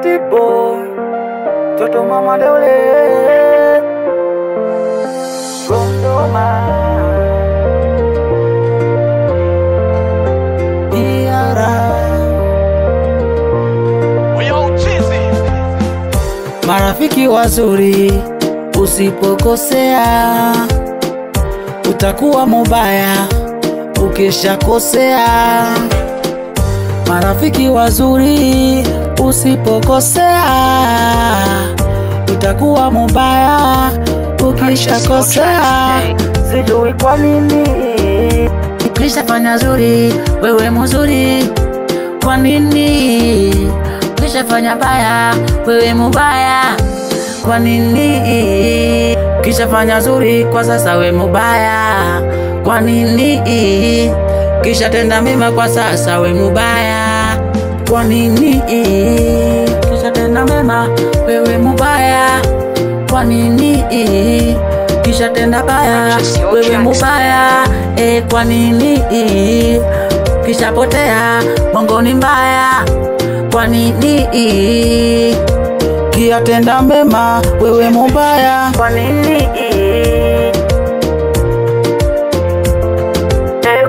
City boy, Toto mama dole, Gondoma, Diara. Marafiki wazuri, usipokosea utakuwa mubaya ukishakosea. Marafiki wazuri, usipokosea utakuwa mubaya ukishakosea. Sijui kwa nini ukishafanya zuri wewe mzuri, kwa nini ukishafanya baya wewe mubaya, kwa nini ukishafanya zuri kwa sasa wewe mubaya, kwa nini ukishatenda mema kwa sasa wewe mubaya, kwa nini ukishatenda mema wewe mubaya, kwa nini ukishatenda baya wewe mubaya, kwa nini ukishapotea Mungu ni mbaya, kwa nini ukiyatenda mema wewe mubaya, kwa nini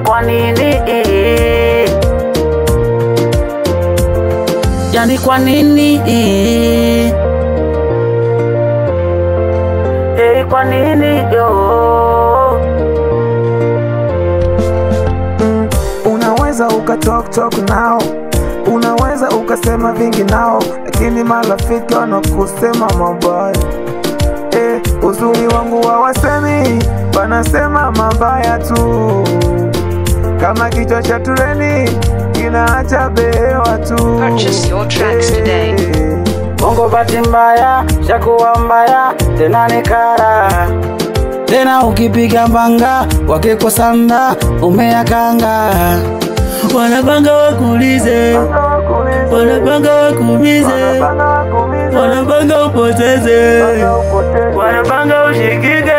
kwa nini yani kwa nini kwa nini yo. Unaweza talk nao, unaweza ukasema vingi nao, lakini marafiki wanakusema mabaya. Uzuri wangu hawasemi, wanasema mabaya tu. Kama kichwa cha tureni kinaacha behewa tu. Purchase your tracks today. Bongo bahati mbaya, shakuwa mbaya, tena ni kara. Tena ukipiga mbanga, wakikosana umeyakanga. Wanapanga wakulize, wanapanga wakumize, wanapanga upoteze, wanapanga ushikike.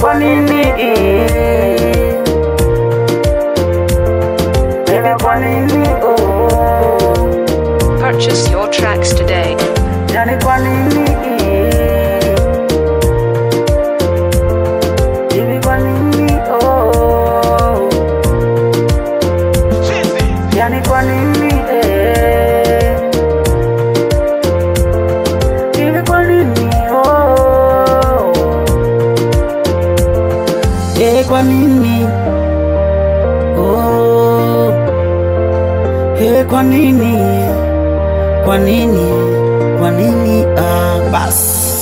Kwa nini kwa nini Purchase your tracks today. yani kwa nini hivi, kwa nini yani kwa nini hivi, kwa nini kwa nini kwa nini, kwa nini, kwa nini bas.